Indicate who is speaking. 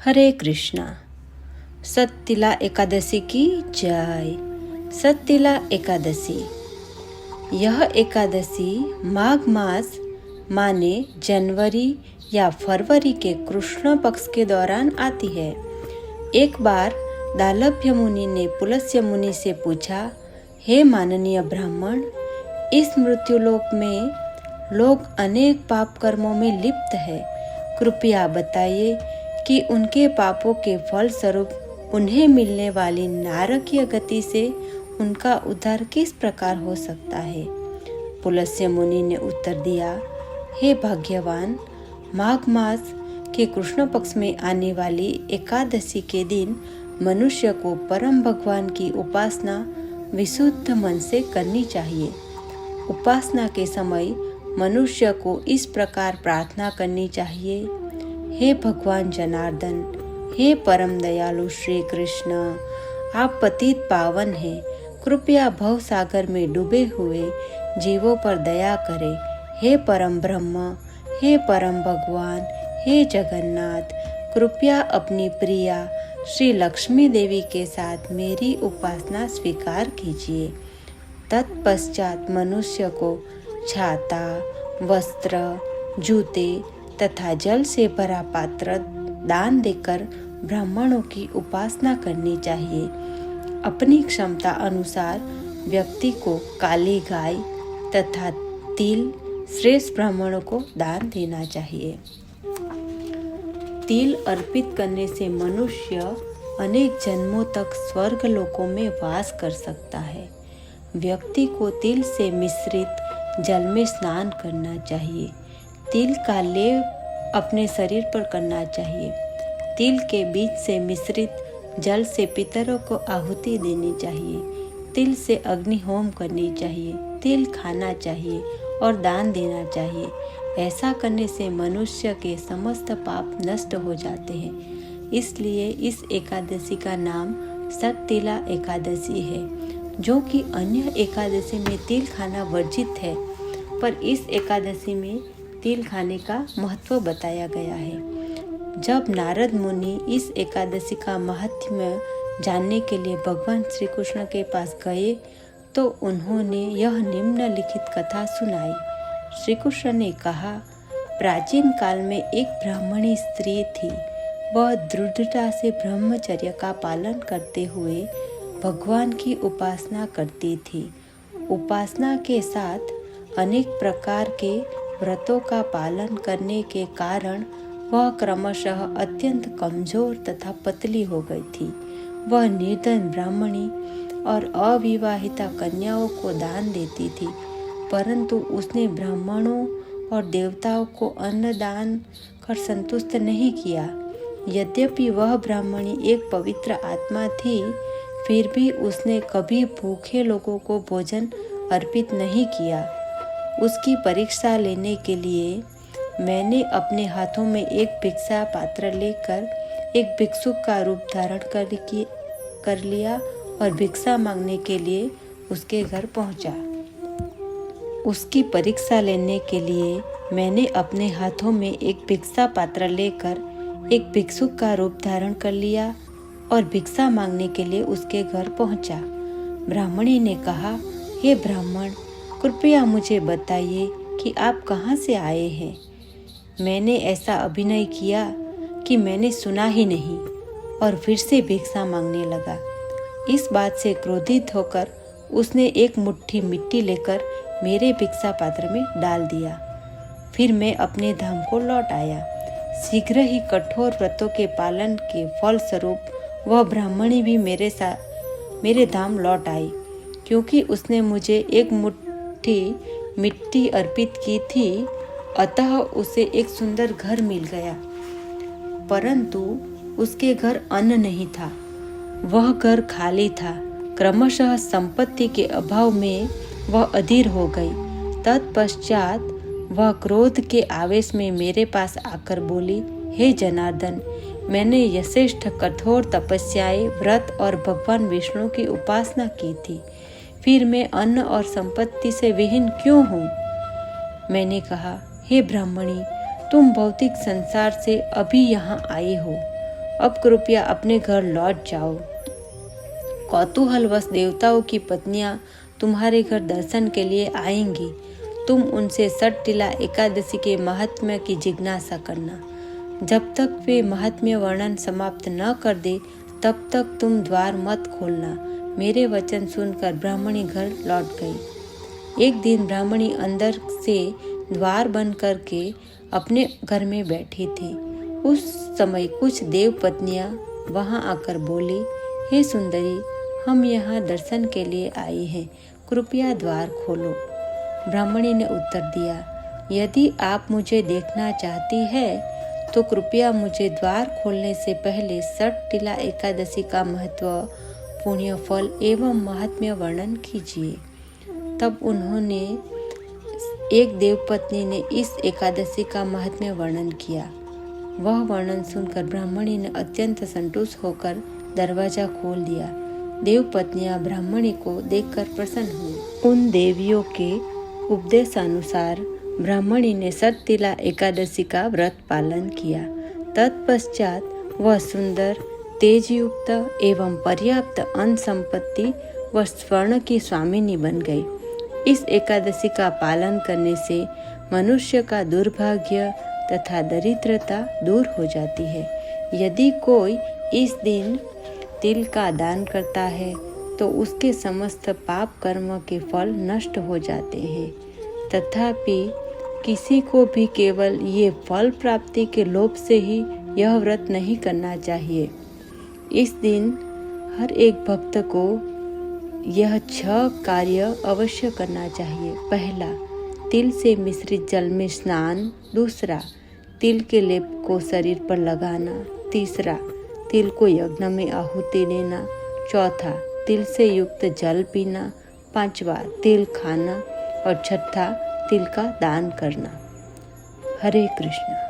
Speaker 1: हरे कृष्णा। सततिला एकादशी की जय। सततिला एकादशी, यह एकादशी माघ मास माने जनवरी या फरवरी के कृष्ण पक्ष के दौरान आती है। एक बार दालभ्य मुनि ने पुलस्त्य मुनि से पूछा, हे माननीय ब्राह्मण, इस मृत्युलोक में लोग अनेक पाप कर्मों में लिप्त है। कृपया बताइए कि उनके पापों के फल स्वरूप उन्हें मिलने वाली नारकीय गति से उनका उद्धार किस प्रकार हो सकता है। पुलस्त्य मुनि ने उत्तर दिया, हे भाग्यवान, माघ मास के कृष्ण पक्ष में आने वाली एकादशी के दिन मनुष्य को परम भगवान की उपासना विशुद्ध मन से करनी चाहिए। उपासना के समय मनुष्य को इस प्रकार प्रार्थना करनी चाहिए, हे भगवान जनार्दन, हे परम दयालु श्री कृष्ण, आप पतित पावन हैं, कृपया भव सागर में डूबे हुए जीवों पर दया करें। हे परम ब्रह्म, हे परम भगवान, हे जगन्नाथ, कृपया अपनी प्रिया श्री लक्ष्मी देवी के साथ मेरी उपासना स्वीकार कीजिए। तत्पश्चात मनुष्य को छाता, वस्त्र, जूते तथा जल से भरा पात्र दान देकर ब्राह्मणों की उपासना करनी चाहिए। अपनी क्षमता अनुसार व्यक्ति को काली गाय तथा तिल श्रेष्ठ ब्राह्मणों को दान देना चाहिए। तिल अर्पित करने से मनुष्य अनेक जन्मों तक स्वर्ग लोकों में वास कर सकता है। व्यक्ति को तिल से मिश्रित जल में स्नान करना चाहिए। तिल का लेप अपने शरीर पर करना चाहिए। तिल के बीज से मिश्रित जल से पितरों को आहुति देनी चाहिए। तिल से अग्नि होम करनी चाहिए। तिल खाना चाहिए और दान देना चाहिए। ऐसा करने से मनुष्य के समस्त पाप नष्ट हो जाते हैं। इसलिए इस एकादशी का नाम सततिला एकादशी है, जो कि अन्य एकादशी में तिल खाना वर्जित है, पर इस एकादशी में तिल खाने का महत्व बताया गया है। जब नारद मुनि इस एकादशी का महात्म्य जानने के लिए भगवान श्री कृष्ण के पास गए तो उन्होंने यह निम्नलिखित कथा सुनाई। श्री कृष्ण ने कहा, प्राचीन काल में एक ब्राह्मणी स्त्री थी। वह दृढ़ता से ब्रह्मचर्य का पालन करते हुए भगवान की उपासना करती थी। उपासना के साथ अनेक प्रकार के व्रतों का पालन करने के कारण वह क्रमशः अत्यंत कमजोर तथा पतली हो गई थी। वह निर्धन ब्राह्मणी और अविवाहिता कन्याओं को दान देती थी, परंतु उसने ब्राह्मणों और देवताओं को अन्न दान कर संतुष्ट नहीं किया। यद्यपि वह ब्राह्मणी एक पवित्र आत्मा थी, फिर भी उसने कभी भूखे लोगों को भोजन अर्पित नहीं किया। उसकी परीक्षा लेने के लिए मैंने अपने हाथों में एक भिक्षा पात्र लेकर एक भिक्षुक का रूप धारण कर लिया और भिक्षा मांगने के लिए उसके घर पहुंचा। उसकी परीक्षा लेने के लिए मैंने अपने हाथों में एक भिक्षा पात्र लेकर एक भिक्षुक का रूप धारण कर लिया और भिक्षा मांगने के लिए उसके घर पहुंचा। ब्राह्मणी ने कहा, हे ब्राह्मण, कृपया मुझे बताइए कि आप कहाँ से आए हैं। मैंने ऐसा अभिनय किया कि मैंने सुना ही नहीं और फिर से भिक्षा मांगने लगा। इस बात से क्रोधित होकर उसने एक मुट्ठी मिट्टी लेकर मेरे भिक्षा पात्र में डाल दिया। फिर मैं अपने धाम को लौट आया। शीघ्र ही कठोर व्रतों के पालन के फल स्वरूप वह ब्राह्मणी भी मेरे धाम लौट आई, क्योंकि उसने मुझे एक मुट्ठी मिट्टी अर्पित की थी। अतः उसे एक सुंदर घर मिल गया, परंतु उसके घर अन्न नहीं था। वह घर खाली था। क्रमशः संपत्ति के अभाव में वह अधीर हो गई। तत्पश्चात वह क्रोध के आवेश में मेरे पास आकर बोली, हे जनार्दन, मैंने यथेष्ट कठोर तपस्याएं, व्रत और भगवान विष्णु की उपासना की थी, फिर मैं अन्न और संपत्ति से विहीन क्यों हूँ। मैंने कहा, हे ब्राह्मणी, तुम भौतिक संसार से अभी यहाँ आए हो। अब कृपया अपने घर लौट जाओ। कौतूहलवश देवताओं की पत्नियां तुम्हारे घर दर्शन के लिए आएंगी। तुम उनसे षटतिला एकादशी के महात्म्य की जिज्ञासा करना। जब तक वे महात्म्य वर्णन समाप्त न कर दे तब तक तुम द्वार मत खोलना। मेरे वचन सुनकर ब्राह्मणी घर लौट गई। एक दिन ब्राह्मणी अंदर से द्वार बंद करके अपने घर में बैठी थी। उस समय कुछ देव पत्नियां वहां आकर बोली, हे सुंदरी, हम यहाँ दर्शन के लिए आई हैं, कृपया द्वार खोलो। ब्राह्मणी ने उत्तर दिया, यदि आप मुझे देखना चाहती है तो कृपया मुझे द्वार खोलने से पहले षटतिला एकादशी का महत्व, पुण्य फल एवं महात्म्य वर्णन कीजिए। तब उन्होंने एक देवपत्नी ने इस एकादशी का महात्म्य वर्णन किया। वह वर्णन सुनकर ब्राह्मणी ने अत्यंत संतुष्ट होकर दरवाजा खोल दिया। देवपत्नियां ब्राह्मणी को देखकर प्रसन्न हुई। उन देवियों के उपदेशानुसार ब्राह्मणी ने षटतिला एकादशी का व्रत पालन किया। तत्पश्चात वह सुंदर, तेजयुक्त एवं पर्याप्त अन्न संपत्ति व स्वर्ण की स्वामिनी बन गई। इस एकादशी का पालन करने से मनुष्य का दुर्भाग्य तथा दरिद्रता दूर हो जाती है। यदि कोई इस दिन तिल का दान करता है तो उसके समस्त पाप कर्म के फल नष्ट हो जाते हैं। तथापि किसी को भी केवल ये फल प्राप्ति के लोभ से ही यह व्रत नहीं करना चाहिए। इस दिन हर एक भक्त को यह 6 कार्य अवश्य करना चाहिए। पहला, तिल से मिश्रित जल में स्नान। दूसरा, तिल के लेप को शरीर पर लगाना। तीसरा, तिल को यज्ञ में आहुति देना। चौथा, तिल से युक्त जल पीना। पांचवा, तिल खाना। और छठा, तिल का दान करना। हरे कृष्ण।